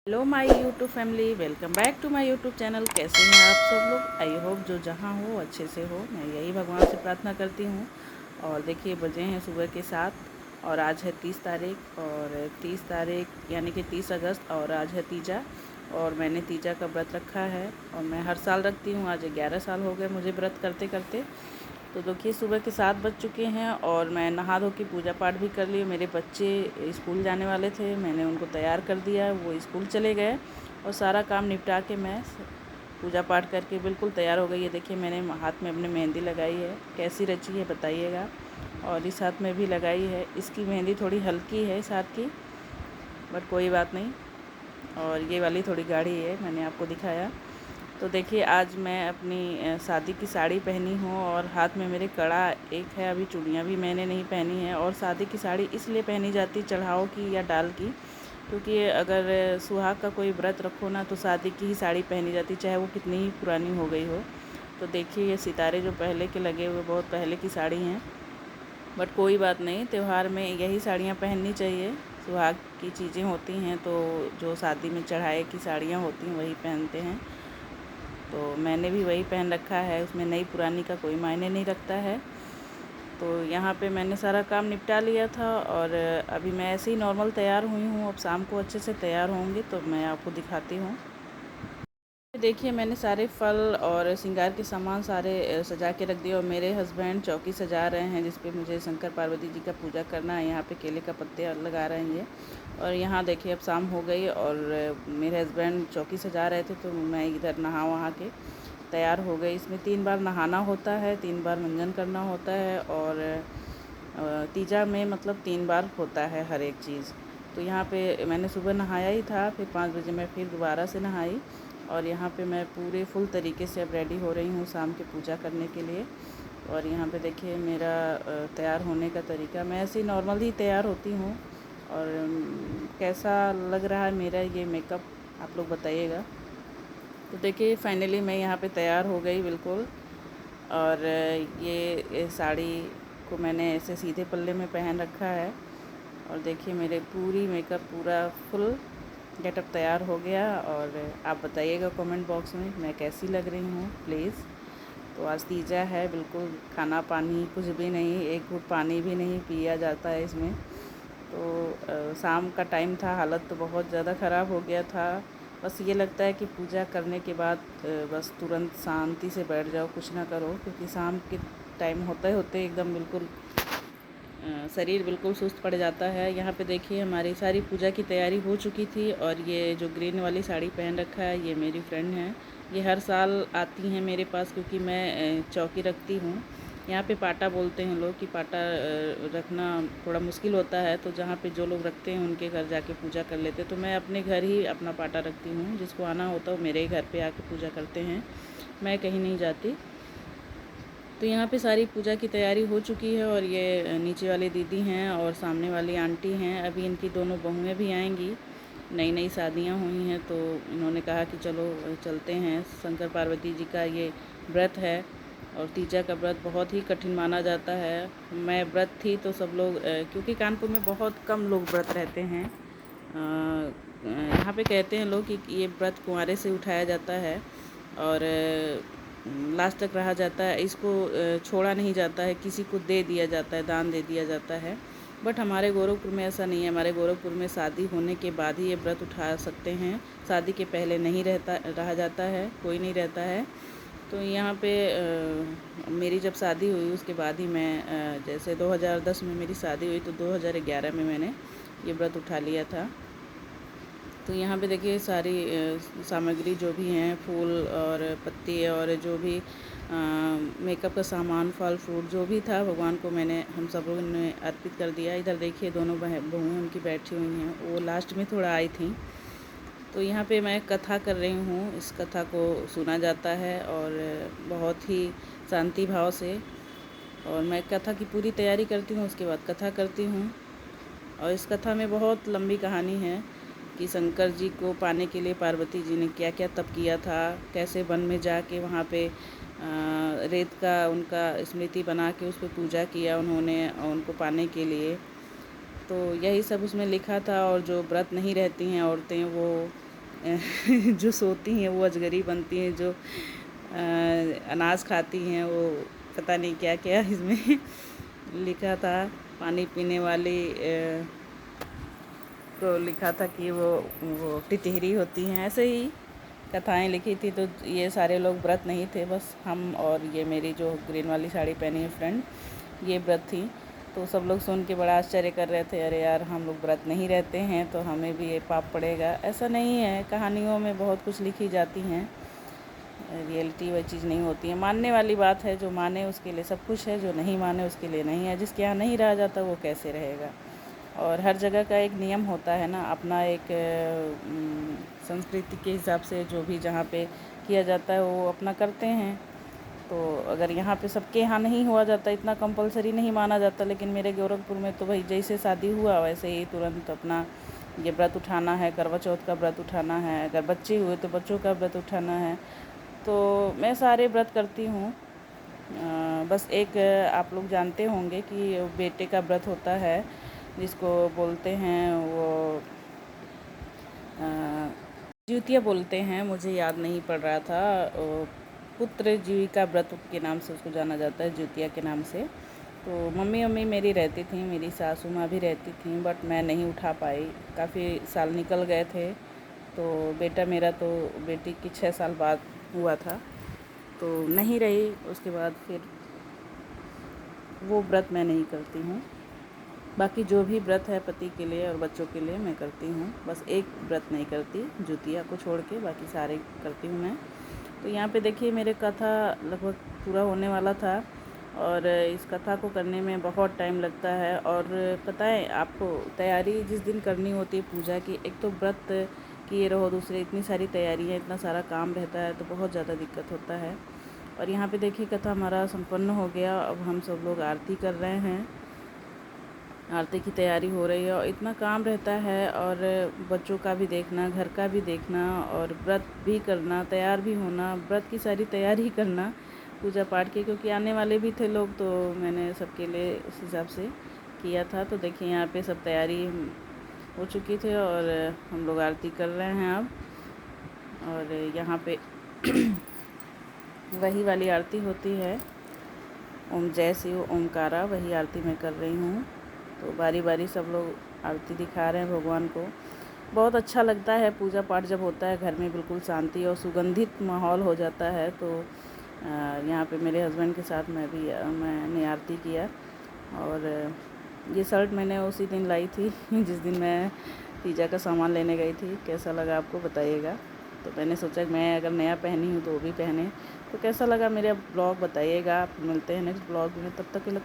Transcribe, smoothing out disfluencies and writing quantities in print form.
Hello my YouTube family, welcome back to my YouTube channel. कैसे हैं आप सब लोग? आई होप जो जहाँ हो अच्छे से हो। मैं यही भगवान से प्रार्थना करती हूँ। और देखिए बजे हैं सुबह के 7 और आज है 30 तारीख, और 30 तारीख यानी कि 30 अगस्त, और आज है तीजा। और मैंने तीजा का व्रत रखा है और मैं हर साल रखती हूँ। आज 11 साल हो गए मुझे व्रत करते करते। तो देखिए सुबह के 7 बज चुके हैं और मैं नहा धो के पूजा पाठ भी कर ली। मेरे बच्चे स्कूल जाने वाले थे, मैंने उनको तैयार कर दिया, वो स्कूल चले गए और सारा काम निपटा के मैं पूजा पाठ करके बिल्कुल तैयार हो गई। ये देखिए मैंने हाथ में अपने मेहंदी लगाई है, कैसी रची है बताइएगा। और इस हाथ में भी लगाई है, इसकी मेहंदी थोड़ी हल्की है इस हाथ की, बट कोई बात नहीं। और ये वाली थोड़ी गाढ़ी है, मैंने आपको दिखाया। तो देखिए आज मैं अपनी शादी की साड़ी पहनी हूँ और हाथ में मेरे कड़ा एक है, अभी चूड़ियाँ भी मैंने नहीं पहनी है। और शादी की साड़ी इसलिए पहनी जाती चढ़ाव की या डाल की, क्योंकि अगर सुहाग का कोई व्रत रखो ना तो शादी की ही साड़ी पहनी जाती, चाहे वो कितनी ही पुरानी हो गई हो। तो देखिए ये सितारे जो पहले के लगे हुए बहुत पहले की साड़ी हैं, बट कोई बात नहीं, त्यौहार में यही साड़ियाँ पहननी चाहिए। सुहाग की चीज़ें होती हैं तो जो शादी में चढ़ाए की साड़ियाँ होती हैं वही पहनते हैं। तो मैंने भी वही पहन रखा है, उसमें नई पुरानी का कोई मायने नहीं रखता है। तो यहाँ पे मैंने सारा काम निपटा लिया था और अभी मैं ऐसे ही नॉर्मल तैयार हुई हूँ। अब शाम को अच्छे से तैयार होंगी तो मैं आपको दिखाती हूँ। देखिए मैंने सारे फल और श्रृंगार के सामान सारे सजा के रख दिए और मेरे हस्बैंड चौकी सजा रहे हैं जिस पे मुझे शंकर पार्वती जी का पूजा करना है। यहाँ पे केले का पत्ते लगा रहे हैं ये। और यहाँ देखिए अब शाम हो गई और मेरे हस्बैंड चौकी सजा रहे थे तो मैं इधर नहा वहा के तैयार हो गई। इसमें 3 बार नहाना होता है, 3 बार मंजन करना होता है और तीजा में मतलब 3 बार होता है हर एक चीज़। तो यहाँ पे मैंने सुबह नहाया ही था, फिर 5 बजे मैं फिर दोबारा से नहाई और यहाँ पे मैं पूरे फुल तरीके से अब रेडी हो रही हूँ शाम की पूजा करने के लिए। और यहाँ पे देखिए मेरा तैयार होने का तरीका, मैं ऐसे ही नॉर्मल ही तैयार होती हूँ। और कैसा लग रहा है मेरा ये मेकअप आप लोग बताइएगा। तो देखिए फाइनली मैं यहाँ पे तैयार हो गई बिल्कुल। और ये साड़ी को मैंने ऐसे सीधे पल्ले में पहन रखा है। और देखिए मेरे पूरी मेकअप पूरा फुल गेटअप तैयार हो गया। और आप बताइएगा कमेंट बॉक्स में मैं कैसी लग रही हूँ प्लीज़। तो आज तीजा है, बिल्कुल खाना पानी कुछ भी नहीं, एक घूंट पानी भी नहीं पिया जाता है इसमें। तो शाम का टाइम था, हालत तो बहुत ज़्यादा ख़राब हो गया था। बस ये लगता है कि पूजा करने के बाद बस तुरंत शांति से बैठ जाओ, कुछ ना करो, क्योंकि शाम के टाइम होते होते एकदम बिल्कुल शरीर बिल्कुल सुस्त पड़ जाता है। यहाँ पे देखिए हमारी सारी पूजा की तैयारी हो चुकी थी और ये जो ग्रीन वाली साड़ी पहन रखा है ये मेरी फ्रेंड है। ये हर साल आती हैं मेरे पास क्योंकि मैं चौकी रखती हूँ। यहाँ पे पाटा बोलते हैं लोग कि पाटा रखना थोड़ा मुश्किल होता है, तो जहाँ पे जो लोग रखते हैं उनके घर जाके पूजा कर लेते हैं। तो मैं अपने घर ही अपना पाटा रखती हूँ, जिसको आना होता है वो मेरे ही घर पे आके पूजा करते हैं, मैं कहीं नहीं जाती। तो यहाँ पे सारी पूजा की तैयारी हो चुकी है और ये नीचे वाली दीदी हैं और सामने वाली आंटी हैं। अभी इनकी दोनों बहुएँ भी आएंगी, नई नई शादियाँ हुई हैं तो इन्होंने कहा कि चलो चलते हैं। शंकर पार्वती जी का ये व्रत है और तीजा का व्रत बहुत ही कठिन माना जाता है। मैं व्रत थी तो सब लोग क्योंकि कानपुर में बहुत कम लोग व्रत रहते हैं। यहाँ पे कहते हैं लोग कि ये व्रत कुंवारे से उठाया जाता है और लास्ट तक रहा जाता है, इसको छोड़ा नहीं जाता है, किसी को दे दिया जाता है, दान दे दिया जाता है। बट हमारे गोरखपुर में ऐसा नहीं है। हमारे गोरखपुर में शादी होने के बाद ही ये व्रत उठा सकते हैं, शादी के पहले नहीं रहा जाता है, कोई नहीं रहता है। तो यहाँ पे मेरी जब शादी हुई उसके बाद ही मैं जैसे 2010 में मेरी शादी हुई तो 2011 में मैंने ये व्रत उठा लिया था। तो यहाँ पे देखिए सारी सामग्री जो भी हैं, फूल और पत्ती और जो भी मेकअप का सामान, फल फ्रूट जो भी था भगवान को मैंने हम सब लोगों ने अर्पित कर दिया। इधर देखिए दोनों बहुएँ उनकी बैठी हुई हैं, वो लास्ट में थोड़ा आई थी। तो यहाँ पे मैं कथा कर रही हूँ, इस कथा को सुना जाता है और बहुत ही शांति भाव से। और मैं कथा की पूरी तैयारी करती हूँ, उसके बाद कथा करती हूँ। और इस कथा में बहुत लंबी कहानी है कि शंकर जी को पाने के लिए पार्वती जी ने क्या क्या तप किया था, कैसे वन में जाके वहाँ पे रेत का उनका स्मृति बना के उस पर पूजा किया उन्होंने उनको पाने के लिए। तो यही सब उसमें लिखा था। और जो व्रत नहीं रहती हैं औरतें वो जो सोती हैं वो अजगरी बनती हैं, जो अनाज खाती हैं वो पता नहीं क्या क्या इसमें लिखा था। पानी पीने वाली को लिखा था कि वो टिटहरी होती हैं, ऐसे ही कथाएं लिखी थी। तो ये सारे लोग व्रत नहीं थे, बस हम और ये मेरी जो ग्रीन वाली साड़ी पहनी है फ्रेंड, ये व्रत थी। तो सब लोग सुन के बड़ा आश्चर्य कर रहे थे, अरे यार हम लोग व्रत नहीं रहते हैं तो हमें भी ये पाप पड़ेगा। ऐसा नहीं है, कहानियों में बहुत कुछ लिखी जाती हैं, रियलिटी वह चीज़ नहीं होती है। मानने वाली बात है, जो माने उसके लिए सब कुछ है, जो नहीं माने उसके लिए नहीं है। जिसके यहाँ नहीं रहा जाता वो कैसे रहेगा। और हर जगह का एक नियम होता है ना, अपना एक संस्कृति के हिसाब से जो भी जहाँ पे किया जाता है वो अपना करते हैं। तो अगर यहाँ पे सबके यहाँ नहीं हुआ जाता, इतना कंपलसरी नहीं माना जाता, लेकिन मेरे गोरखपुर में तो भाई जैसे शादी हुआ वैसे ही तुरंत अपना ये व्रत उठाना है, करवा चौथ का व्रत उठाना है, अगर बच्चे हुए तो बच्चों का व्रत उठाना है। तो मैं सारे व्रत करती हूँ। बस एक आप लोग जानते होंगे कि बेटे का व्रत होता है, जिसको बोलते हैं वो ज्योतिया बोलते हैं, मुझे याद नहीं पड़ रहा था। पुत्र जीविका व्रत के नाम से उसको जाना जाता है, ज्योतिया के नाम से। तो मम्मी मेरी रहती थी, मेरी सासू माँ भी रहती थी, बट मैं नहीं उठा पाई। काफ़ी साल निकल गए थे। तो बेटा मेरा तो बेटी की 6 साल बाद हुआ था, तो नहीं रही। उसके बाद फिर वो व्रत मैं नहीं करती हूँ। बाकी जो भी व्रत है पति के लिए और बच्चों के लिए मैं करती हूँ। बस एक व्रत नहीं करती, ज्योतिया को छोड़ के बाकी सारे करती हूँ मैं। तो यहाँ पे देखिए मेरे कथा लगभग पूरा होने वाला था, और इस कथा को करने में बहुत टाइम लगता है। और पता है आपको, तैयारी जिस दिन करनी होती है पूजा की, एक तो व्रत किए रहो, दूसरे इतनी सारी तैयारियाँ, इतना सारा काम रहता है, तो बहुत ज़्यादा दिक्कत होता है। और यहाँ पे देखिए कथा हमारा संपन्न हो गया। अब हम सब लोग आरती कर रहे हैं, आरती की तैयारी हो रही है। और इतना काम रहता है, और बच्चों का भी देखना, घर का भी देखना, और व्रत भी करना, तैयार भी होना, व्रत की सारी तैयारी करना पूजा पाठ की, क्योंकि आने वाले भी थे लोग, तो मैंने सबके लिए उस हिसाब से किया था। तो देखिए यहाँ पे सब तैयारी हो चुकी थी और हम लोग आरती कर रहे हैं अब। और यहाँ पे वही वाली आरती होती है, ओम जय शिव ओमकारा, वही आरती मैं कर रही हूँ। तो बारी बारी सब लोग आरती दिखा रहे हैं भगवान को। बहुत अच्छा लगता है पूजा पाठ जब होता है, घर में बिल्कुल शांति और सुगंधित माहौल हो जाता है। तो यहाँ पे मेरे हस्बैंड के साथ मैंने आरती किया। और ये शर्ट मैंने उसी दिन लाई थी जिस दिन मैं पिज़्ज़ा का सामान लेने गई थी। कैसा लगा आपको बताइएगा। तो मैंने सोचा मैं अगर नया पहनी हूँ तो वो भी पहने। तो कैसा लगा मेरा ब्लॉग बताइएगा। आप मिलते हैं नेक्स्ट ब्लॉग में, तब तक के लिए